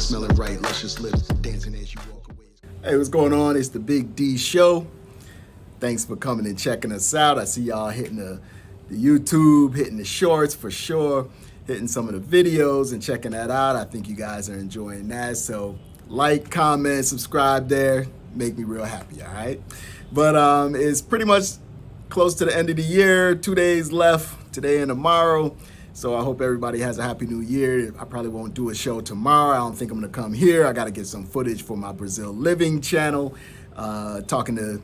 smelling right, luscious lips, dancing as you walk away. Hey, what's going on? It's the Big D Show. Thanks for coming and checking us out. I see y'all hitting the YouTube, hitting the shorts for sure, hitting some of the videos and checking that out. I think you guys are enjoying that. So like, comment, subscribe there. Make me real happy, all right? But it's pretty much close to the end of the year. 2 days left, today and tomorrow. So I hope everybody has a happy new year. I probably won't do a show tomorrow. I don't think I'm gonna come here. I gotta get some footage for my Brazil Living channel, talking to,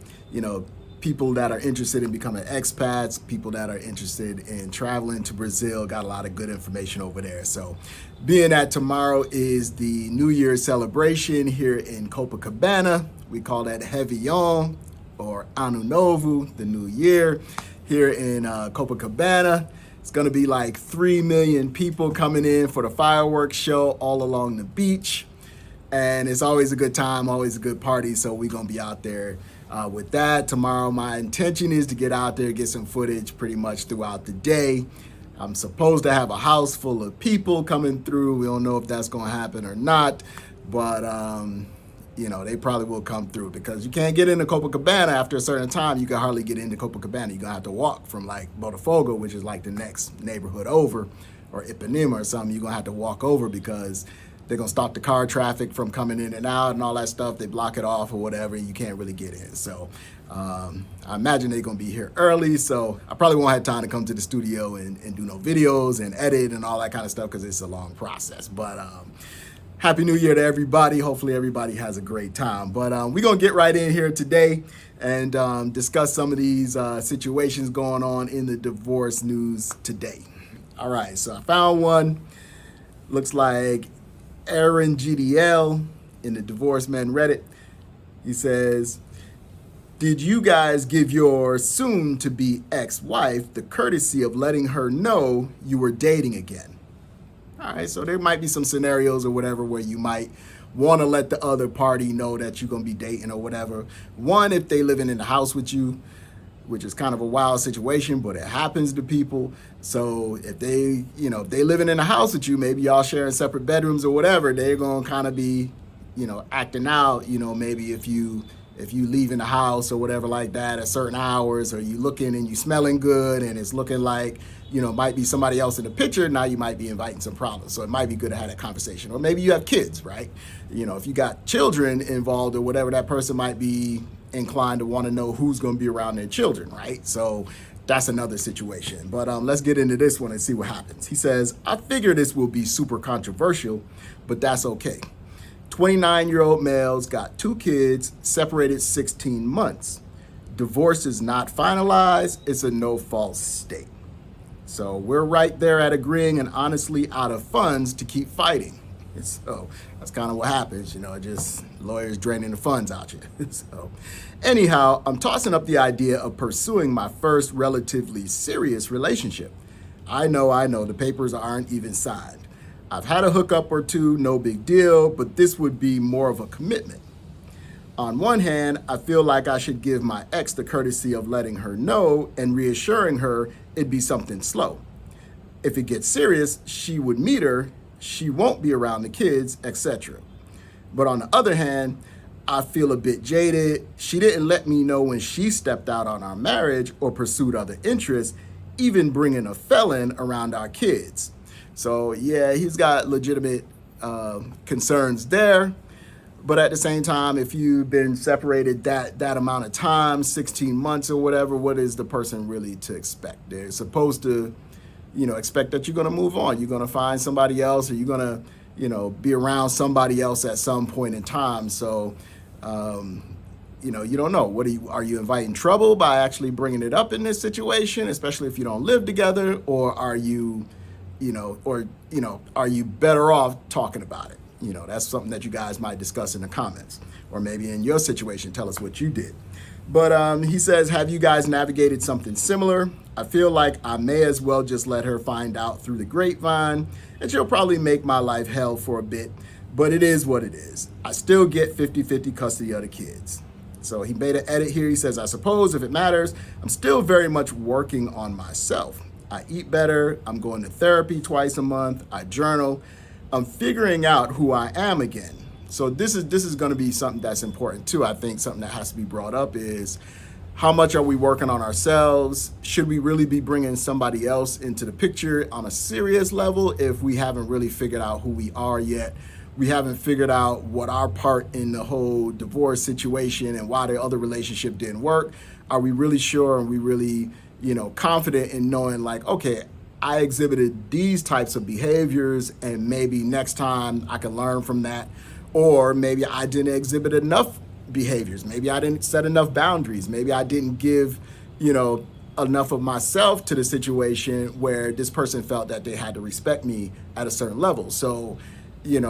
people that are interested in becoming expats, people that are interested in traveling to Brazil. Got a lot of good information over there. So being that tomorrow is the New Year's celebration here in Copacabana, we call that Réveillon or Ano Novo, the New Year here in Copacabana. It's gonna be like 3 million people coming in for the fireworks show all along the beach. And it's always a good time, always a good party. So we're gonna be out there with that. Tomorrow, my intention is to get out there, get some footage pretty much throughout the day. I'm supposed to have a house full of people coming through. We don't know if that's gonna happen or not, but they probably will come through because you can't get into Copacabana after a certain time. You can hardly get into Copacabana. You're gonna have to walk from like Botafogo, which is like the next neighborhood over, or Ipanema or something. You're gonna have to walk over because they're gonna stop the car traffic from coming in and out and all that stuff. They block it off or whatever. You can't really get in. So I imagine they're gonna be here early. So I probably won't have time to come to the studio and do no videos and edit and all that kind of stuff because it's a long process. But Happy New Year to everybody. Hopefully everybody has a great time. But we're going to get right in here today and discuss some of these situations going on in the divorce news today. All right, so I found one. Looks like Aaron GDL in the Divorce Men Reddit. He says, did you guys give your soon-to-be ex-wife the courtesy of letting her know you were dating again? All right, so there might be some scenarios or whatever where you might want to let the other party know that you're going to be dating or whatever. One, if they living in the house with you, which is kind of a wild situation, but it happens to people. So if they, if they living in the house with you, maybe y'all sharing separate bedrooms or whatever, they're going to kind of be, acting out, maybe if you leaving the house or whatever like that at certain hours, or you looking and you smelling good and it's looking like, might be somebody else in the picture, now you might be inviting some problems. So it might be good to have that conversation. Or maybe you have kids, right? If you got children involved or whatever, that person might be inclined to want to know who's going to be around their children, right? So that's another situation. But let's get into this one and see what happens. He says, I figure this will be super controversial, but that's okay. 29-year-old males got 2 kids, separated 16 months. Divorce is not finalized. It's a no-fault state. So we're right there at agreeing and honestly out of funds to keep fighting. So that's kind of what happens, just lawyers draining the funds out you. So anyhow, I'm tossing up the idea of pursuing my first relatively serious relationship. I know, the papers aren't even signed. I've had a hookup or two, no big deal, but this would be more of a commitment. On one hand, I feel like I should give my ex the courtesy of letting her know and reassuring her it'd be something slow. If it gets serious, she would meet her, she won't be around the kids, etc. But on the other hand, I feel a bit jaded. She didn't let me know when she stepped out on our marriage or pursued other interests, even bringing a felon around our kids. So yeah, he's got legitimate concerns there. But at the same time, if you've been separated that amount of time, 16 months or whatever, what is the person really to expect? They're supposed to, expect that you're going to move on. You're going to find somebody else, or you're going to, be around somebody else at some point in time. So, you don't know. Are you inviting trouble by actually bringing it up in this situation, especially if you don't live together, or are you better off talking about it? That's something that you guys might discuss in the comments, or maybe in your situation, tell us what you did. But he says, have you guys navigated something similar? I feel like I may as well just let her find out through the grapevine, and she'll probably make my life hell for a bit, but it is what it is. I still get 50-50 custody of the kids. So he made an edit here. He says, I suppose if it matters, I'm still very much working on myself. I eat better. I'm going to therapy twice a month. I journal. I'm figuring out who I am again. So this is going to be something that's important too. I think something that has to be brought up is how much are we working on ourselves? Should we really be bringing somebody else into the picture on a serious level if we haven't really figured out who we are yet? We haven't figured out what our part in the whole divorce situation and why the other relationship didn't work. Are we really sure and we really, confident in knowing like, okay, I exhibited these types of behaviors and maybe next time I can learn from that. Or maybe I didn't exhibit enough behaviors. Maybe I didn't set enough boundaries. Maybe I didn't give, enough of myself to the situation where this person felt that they had to respect me at a certain level. So, you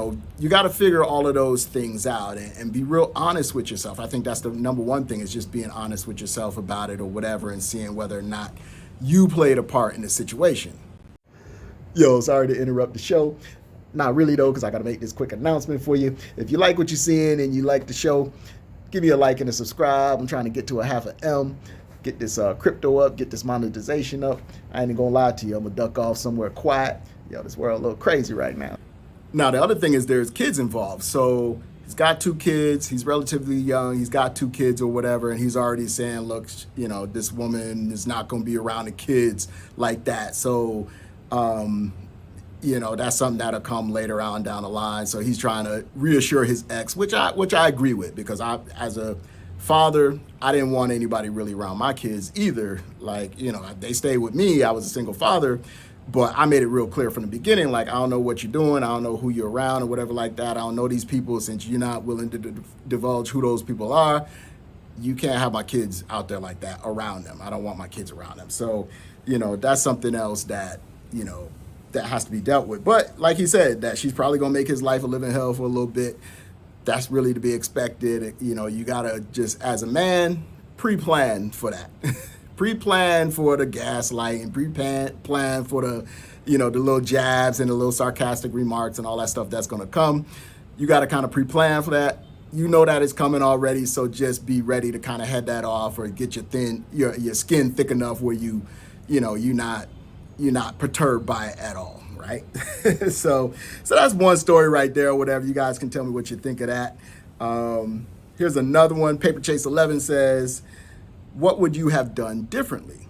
got to figure all of those things out and be real honest with yourself. I think that's the number one thing, is just being honest with yourself about it or whatever, and seeing whether or not you played a part in the situation. Yo, sorry to interrupt the show. Not really though, because I got to make this quick announcement for you. If you like what you're seeing and you like the show, give me a like and a subscribe. I'm trying to get to a half a M, get this crypto up, get this monetization up. I ain't gonna lie to you, I'm gonna duck off somewhere quiet. Yo, this world a little crazy right now. Now, the other thing is there's kids involved. So he's got 2 kids. He's relatively young. He's got 2 kids or whatever. And he's already saying, look, this woman is not going to be around the kids like that. So, that's something that'll come later on down the line. So he's trying to reassure his ex, which I agree with, because as a father, I didn't want anybody really around my kids either. Like, they stayed with me. I was a single father. But I made it real clear from the beginning, like, I don't know what you're doing. I don't know who you're around or whatever like that. I don't know these people. Since you're not willing to divulge who those people are, you can't have my kids out there like that around them. I don't want my kids around them. So, that's something else that, that has to be dealt with. But like he said, that she's probably going to make his life a living hell for a little bit. That's really to be expected. You got to just, as a man, pre-plan for that. Pre-plan for the gaslighting, pre-plan for the, the little jabs and the little sarcastic remarks and all that stuff that's going to come. You got to kind of pre-plan for that. That it's coming already, so just be ready to kind of head that off, or get your skin thick enough where you're not perturbed by it at all, right? So that's one story right there, or whatever. You guys can tell me what you think of that. Here's another one. Paper Chase 11 says, what would you have done differently?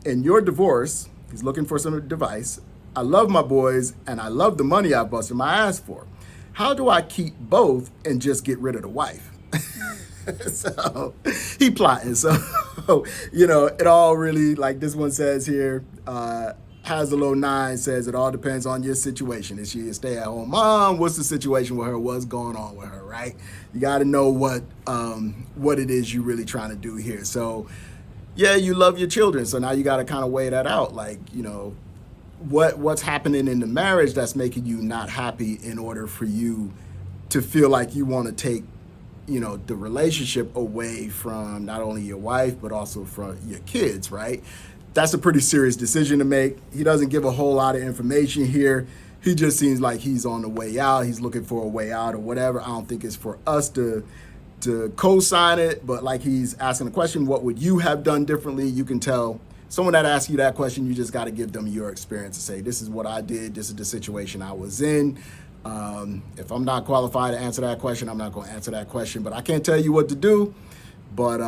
In your divorce, he's looking for some advice. I love my boys and I love the money I busted my ass for. How do I keep both and just get rid of the wife? So he plotting. So, it all really, like this one says here, has a little 9 says it all depends on your situation. Is she a stay-at-home mom? What's the situation with her? What's going on with her, right? You got to know what it is you're really trying to do here. So, yeah, you love your children. So now you got to kind of weigh that out. Like, what's happening in the marriage that's making you not happy, in order for you to feel like you want to take, the relationship away from not only your wife, but also from your kids, right? That's a pretty serious decision to make. He doesn't give a whole lot of information here. He just seems like he's on the way out. He's looking for a way out or whatever. I don't think it's for us to co-sign it, but like, he's asking the question, what would you have done differently? You can tell someone that asks you that question, you just got to give them your experience and say, this is what I did. This is the situation I was in. If I'm not qualified to answer that question, I'm not going to answer that question, but I can't tell you what to do. But,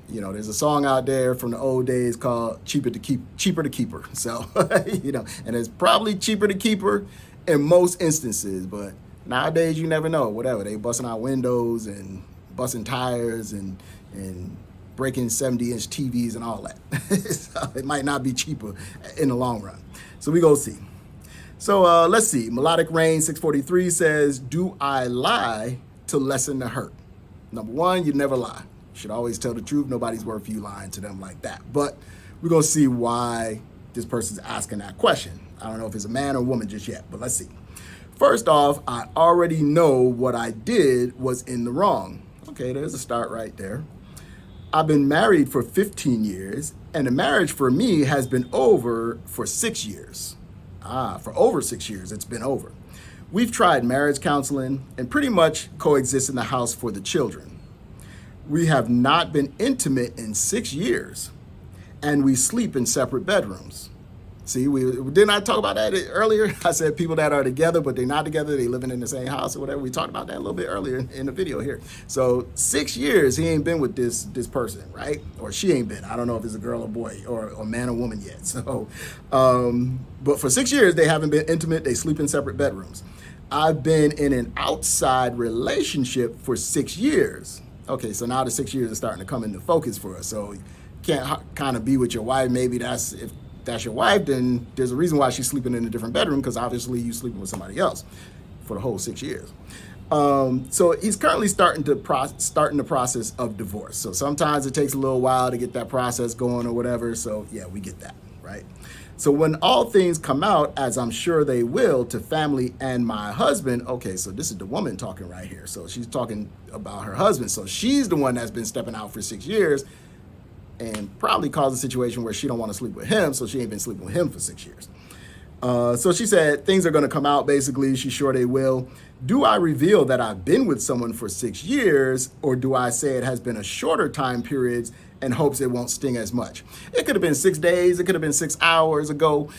there's a song out there from the old days called Cheaper to Keep Her. So, and it's probably cheaper to keep her in most instances, but nowadays you never know. Whatever, they busting out windows and busting tires and breaking 70-inch TVs and all that. So it might not be cheaper in the long run. So we go see. So let's see. Melodic Rain 643 says, do I lie to lessen the hurt? Number one, you never lie. You should always tell the truth. Nobody's worth you lying to them like that. But we're going to see why this person's asking that question. I don't know if it's a man or woman just yet, but let's see. First off, I already know what I did was in the wrong. Okay, there's a start right there. I've been married for 15 years, and the marriage for me has been over for 6 years. For over 6 years, it's been over. We've tried marriage counseling and pretty much coexist in the house for the children. We have not been intimate in 6 years, and we sleep in separate bedrooms. See, we did not talk about that earlier. I said people that are together, but they're not together. They living in the same house or whatever. We talked about that a little bit earlier in the video here. So 6 years he ain't been with this person, right? Or she ain't been. I don't know if it's a girl or boy or man or woman yet. So, but for 6 years they haven't been intimate. They sleep in separate bedrooms. I've been in an outside relationship for 6 years. Okay, so now the 6 years is starting to come into focus for us. So you can't kind of be with your wife. Maybe if that's your wife, then there's a reason why she's sleeping in a different bedroom, because obviously you're sleeping with somebody else for the whole 6 years. So he's currently starting the process of divorce. So sometimes it takes a little while to get that process going or whatever. So yeah, we get that, right? So when all things come out, as I'm sure they will, to family and my husband, okay, so this is the woman talking right here. So she's talking about her husband. So she's the one that's been stepping out for 6 years and probably caused a situation where she don't want to sleep with him, so she ain't been sleeping with him for 6 years. So she said things are going to come out, basically. She's sure they will. Do I reveal that I've been with someone for 6 years, or do I say it has been a shorter time period and hopes it won't sting as much? It could have been 6 days. It could have been 6 hours ago.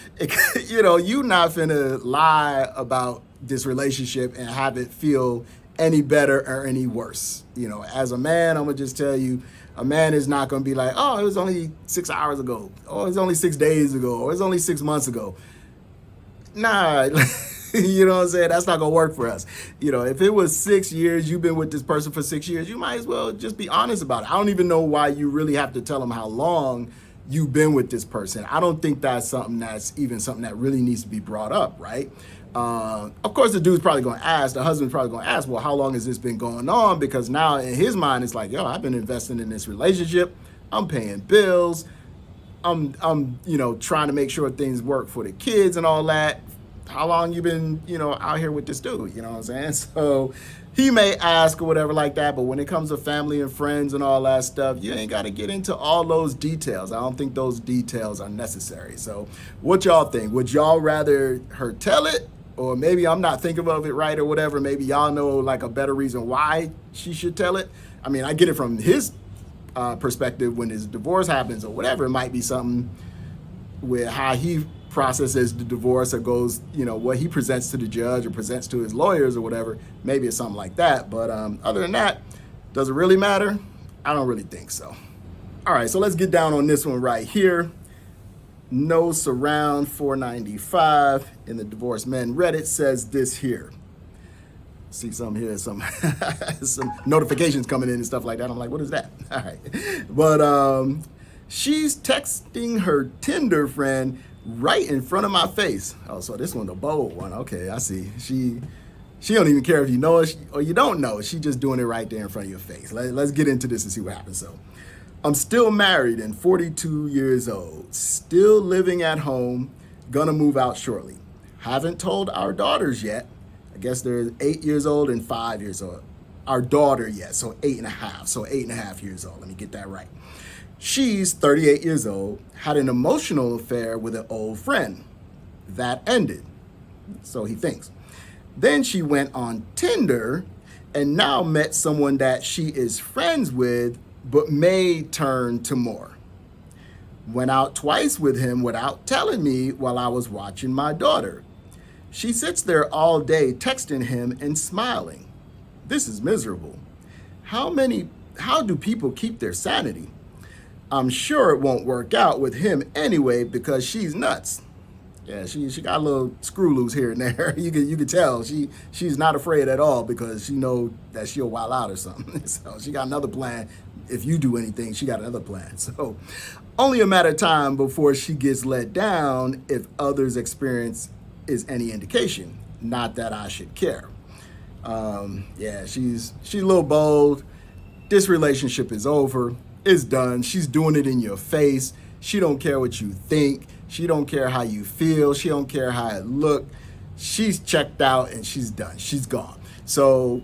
You not finna lie about this relationship and have it feel any better or any worse. As a man, I'm going to just tell you, a man is not going to be like, oh, it was only 6 hours ago, or it was only 6 days ago, or it was only 6 months ago. Nah, you know what I'm saying? That's not going to work for us. If it was 6 years, you've been with this person for 6 years, you might as well just be honest about it. I don't even know why you really have to tell them how long you've been with this person. I don't think that's something that really needs to be brought up, right? Of course, the dude's probably going to ask, the husband's probably going to ask, well, how long has this been going on? Because now in his mind, it's like, yo, I've been investing in this relationship. I'm paying bills. I'm trying to make sure things work for the kids and all that. How long you been, out here with this dude? You know what I'm saying? So he may ask or whatever like that, but when it comes to family and friends and all that stuff, you ain't got to get into all those details. I don't think those details are necessary. So what y'all think? Would y'all rather her tell it? Or maybe I'm not thinking of it right or whatever. Maybe y'all know like a better reason why she should tell it. I mean, I get it from his perspective when his divorce happens or whatever. It might be something with how he processes the divorce or goes, what he presents to the judge or presents to his lawyers or whatever. Maybe it's something like that. But other than that, does it really matter? I don't really think so. All right, so let's get down on this one right here. No Surround 495 in the Divorced Men Reddit says this here. See some here, some notifications coming in and stuff like that. I'm like, what is that? All right. But she's texting her Tinder friend right in front of my face. Oh, so this one, the bold one. Okay, I see. She don't even care if you know it or you don't know it. She's just doing it right there in front of your face. Let's get into this and see what happens. So, I'm still married and 42 years old, still living at home, gonna move out shortly. Haven't told our daughters yet. I guess they're 8 years old and 5 years old. Our daughter yet, so 8.5, so 8.5 years old. Let me get that right. She's 38 years old, had an emotional affair with an old friend. That ended, so he thinks. Then she went on Tinder and now met someone that she is friends with, but may turn to more. Went out twice with him without telling me while I was watching my daughter. She sits there all day texting him and smiling. This is miserable. How do people keep their sanity? I'm sure it won't work out with him anyway because she's nuts. Yeah, she got a little screw loose here and there. You could tell she's not afraid at all because she know that she'll wild out or something. So she got another plan. If you do anything, she got another plan. So only a matter of time before she gets let down if others' experience is any indication. Not that I should care. Yeah, she's a little bold. This relationship is over. It's done. She's doing it in your face. She don't care what you think. She don't care how you feel. She don't care how it look. She's checked out and she's done. She's gone. So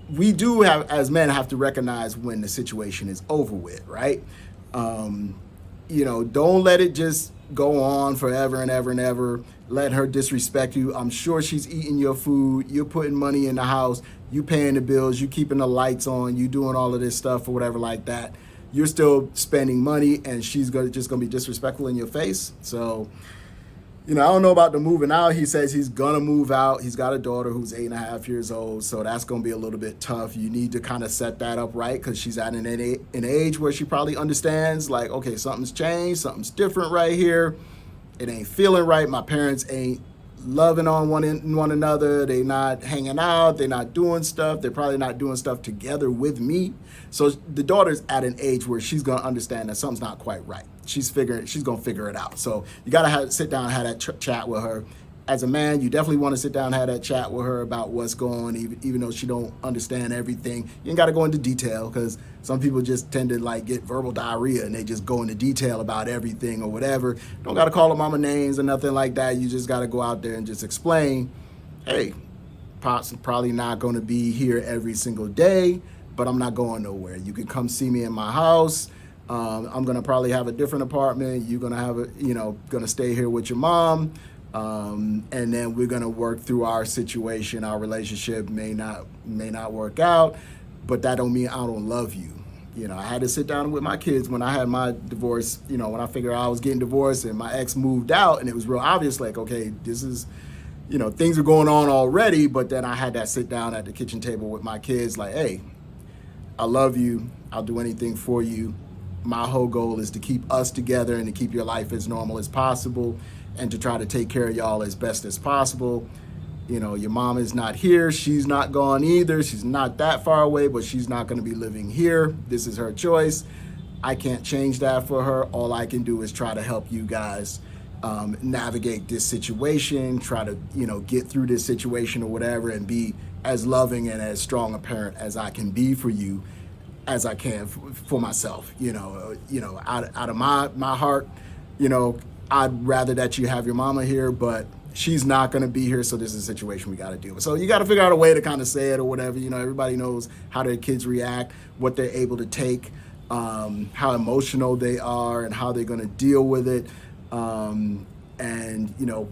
we do as men have to recognize when the situation is over with, right? Don't let it just go on forever and ever and ever. Let her disrespect you. I'm sure she's eating your food. You're putting money in the house. You paying the bills. You keeping the lights on. You doing all of this stuff or whatever like that. You're still spending money and she's just gonna be disrespectful in your face. So I don't know about the moving out. He says he's gonna move out. He's got a daughter who's 8.5 years old, so that's gonna be a little bit tough. You need to kind of set that up right because she's at an age where she probably understands, like, okay, something's changed, something's different right here. It ain't feeling right. My parents ain't loving on one another. They not hanging out. They're not doing stuff. They're probably not doing stuff together with me. So the daughter's at an age where she's gonna understand that something's not quite right. She's gonna figure it out. So you gotta sit down and have that chat with her. As a man, you definitely want to sit down and have that chat with her about what's going on, even though she don't understand everything. You ain't got to go into detail because some people just tend to like get verbal diarrhea and they just go into detail about everything or whatever. Don't got to call her mama names or nothing like that. You just got to go out there and just explain, hey, Pop's probably not going to be here every single day, but I'm not going nowhere. You can come see me in my house. I'm going to probably have a different apartment. You're going to have going to stay here with your mom. And then we're gonna work through our situation. Our relationship may not work out, but that don't mean I don't love you. I had to sit down with my kids when I had my divorce. When I figured I was getting divorced and my ex moved out, and it was real obvious, like, okay, this is, things are going on already. But then I had that sit down at the kitchen table with my kids, like, hey, I love you. I'll do anything for you. My whole goal is to keep us together and to keep your life as normal as possible, and to try to take care of y'all as best as possible. Your mom is not here. She's not gone either. She's not that far away, but she's not going to be living here. This is her choice. I can't change that for her. All I can do is try to help you guys navigate this situation, try to, get through this situation or whatever, and be as loving and as strong a parent as I can be for you, as I can for myself. Out of my heart, I'd rather that you have your mama here, but she's not going to be here, so this is a situation we got to deal with. So you got to figure out a way to kind of say it or whatever. Everybody knows how their kids react, what they're able to take, how emotional they are, and how they're going to deal with it, and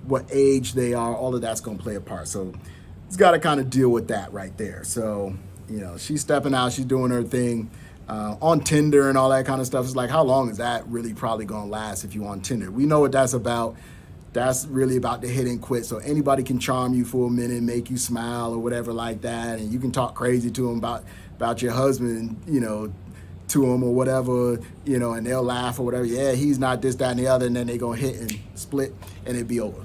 what age they are. All of that's going to play a part. So it's got to kind of deal with that right there. So she's stepping out, she's doing her thing. On Tinder and all that kind of stuff. It's like, how long is that really probably going to last if you on Tinder? We know what that's about. That's really about the hit and quit. So anybody can charm you for a minute, make you smile or whatever like that. And you can talk crazy to them about your husband, to them or whatever, and they'll laugh or whatever. Yeah, he's not this, that, and the other. And then they're going to hit and split and it'd be over.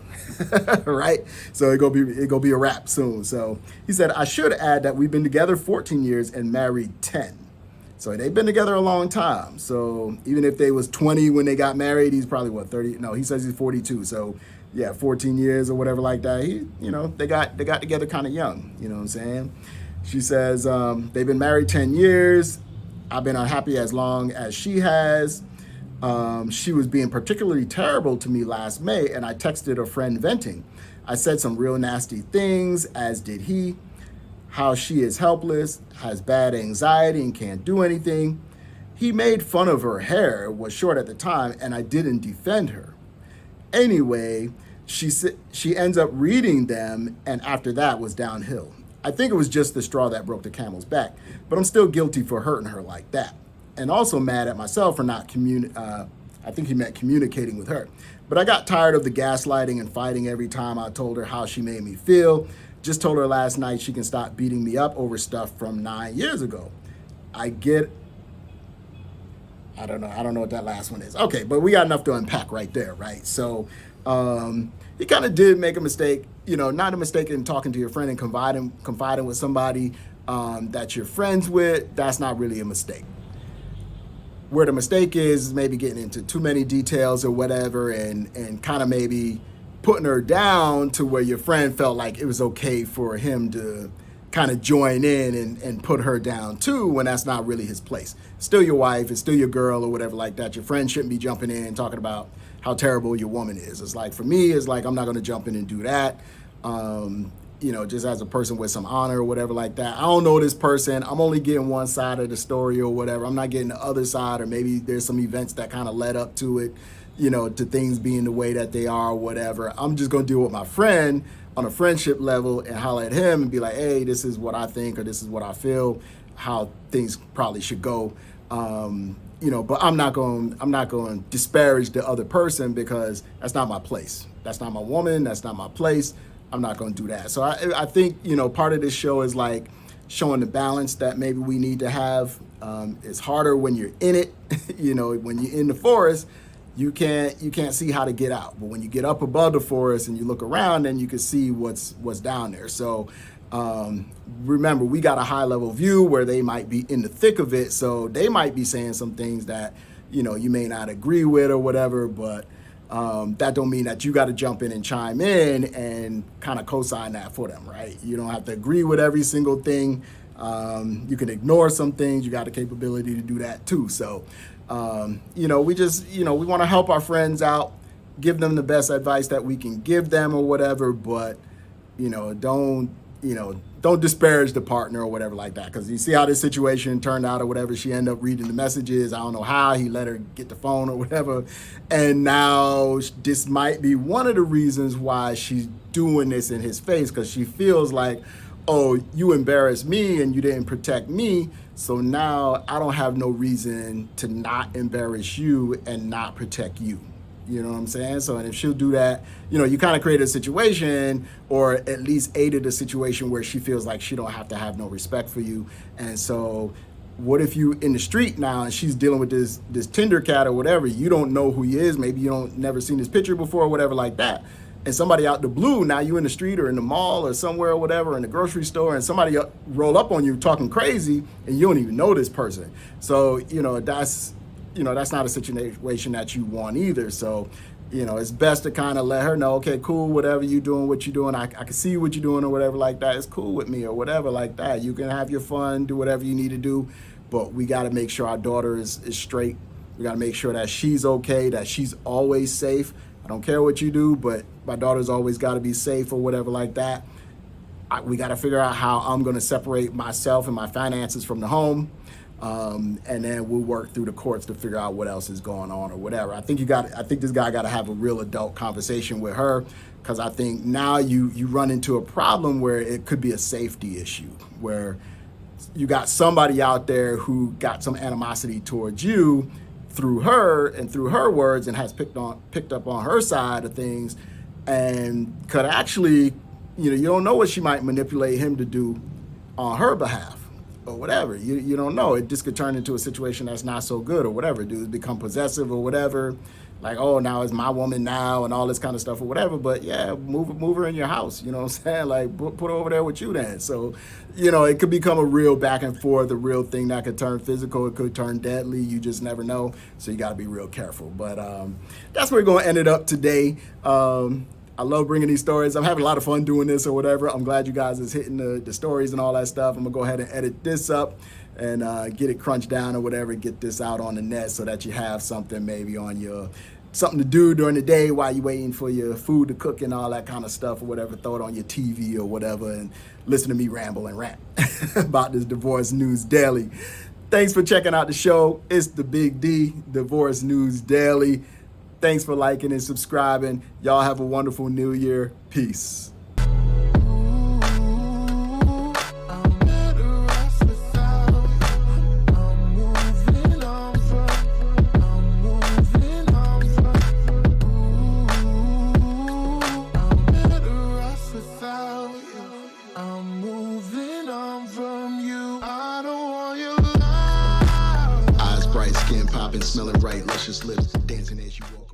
Right? So it's gonna be a wrap soon. So he said, I should add that we've been together 14 years and married 10. So they've been together a long time. So even if they was 20 when they got married, he's probably 30? No, he says he's 42. So yeah, 14 years or whatever like that. They got together kind of young. You know what I'm saying? She says they've been married 10 years. I've been unhappy as long as she has. She was being particularly terrible to me last May, and I texted a friend venting. I said some real nasty things, as did he. How she is helpless, has bad anxiety, and can't do anything. He made fun of her hair, was short at the time, and I didn't defend her. Anyway, she ends up reading them, and after that was downhill. I think it was just the straw that broke the camel's back, but I'm still guilty for hurting her like that. And also mad at myself for not I think he meant communicating with her. But I got tired of the gaslighting and fighting every time I told her how she made me feel. Just told her last night she can stop beating me up over stuff from 9 years ago. I don't know what that last one is. Okay, but we got enough to unpack right there, right? So he kind of did make a mistake, not a mistake in talking to your friend and confiding with somebody that you're friends with. That's not really a mistake. Where the mistake is maybe getting into too many details or whatever, and kind of maybe putting her down to where your friend felt like it was okay for him to kind of join in and put her down too, when that's not really his place. Still your wife, it's still your girl or whatever like that. Your friend shouldn't be jumping in and talking about how terrible your woman is. It's like, for me, it's like, I'm not going to jump in and do that. Just as a person with some honor or whatever like that. I don't know this person. I'm only getting one side of the story or whatever. I'm not getting the other side, or maybe there's some events that kind of led up to it, to things being the way that they are or whatever. I'm just going to deal with my friend on a friendship level and holler at him and be like, hey, this is what I think, or this is what I feel, how things probably should go. But I'm not going to disparage the other person because that's not my place. That's not my woman. That's not my place. I'm not going to do that. So I think, part of this show is like showing the balance that maybe we need to have. It's harder when you're in it. When you're in the forest, you can't see how to get out. But when you get up above the forest and you look around, then you can see what's down there. So remember, we got a high level view where they might be in the thick of it. So they might be saying some things that, you may not agree with or whatever, but that don't mean that you got to jump in and chime in and kind of co-sign that for them, right? You don't have to agree with every single thing. You can ignore some things. You got the capability to do that too. So, we just, we want to help our friends out, give them the best advice that we can give them or whatever, but, don't disparage the partner or whatever like that. Because you see how this situation turned out or whatever. She ended up reading the messages. I don't know how. He let her get the phone or whatever. And now this might be one of the reasons why she's doing this in his face, because she feels like, oh, you embarrassed me and you didn't protect me. So now I don't have no reason to not embarrass you and not protect you. You know what I'm saying? So, and if she'll do that, you kind of create a situation, or at least aided a situation where she feels like she don't have to have no respect for you. And so what if you in the street now and she's dealing with this Tinder cat or whatever, you don't know who he is, maybe you don't never seen his picture before or whatever like that. And somebody out the blue, now you in the street or in the mall or somewhere or whatever, in the grocery store, and somebody roll up on you talking crazy and you don't even know this person. So, that's not a situation that you want either. So, it's best to kind of let her know, okay, cool, whatever you doing, what you doing, I can see what you're doing or whatever like that. It's cool with me or whatever like that. You can have your fun, do whatever you need to do, but we got to make sure our daughter is straight. We got to make sure that she's okay, that she's always safe. I don't care what you do, but my daughter's always got to be safe or whatever like that. We got to figure out how I'm going to separate myself and my finances from the home. And then we'll work through the courts to figure out what else is going on or whatever. I think this guy got to have a real adult conversation with her, because I think now you run into a problem where it could be a safety issue, where you got somebody out there who got some animosity towards you through her and through her words, and has picked up on her side of things, and could actually, you don't know what she might manipulate him to do on her behalf. Or whatever, you don't know. It just could turn into a situation that's not so good or whatever. Dudes become possessive or whatever, like, oh, now it's my woman now and all this kind of stuff or whatever. But yeah, move her in your house. You know what I'm saying? Like, put her over there with you then. So, it could become a real back and forth, a real thing that could turn physical. It could turn deadly. You just never know. So you got to be real careful. But that's where we're going to end it up today. I love bringing these stories. I'm having a lot of fun doing this or whatever. I'm glad you guys is hitting the stories and all that stuff. I'm gonna go ahead and edit this up and get it crunched down or whatever, get this out on the net so that you have something maybe on something to do during the day while you're waiting for your food to cook and all that kind of stuff or whatever. Throw it on your TV or whatever and listen to me ramble and rant about this Divorce News Daily. Thanks for checking out the show. It's the Big D, Divorce News Daily. Thanks for liking and subscribing. Y'all have a wonderful new year. Peace. Eyes bright, skin popping, smelling right, luscious lips, dancing as you walk.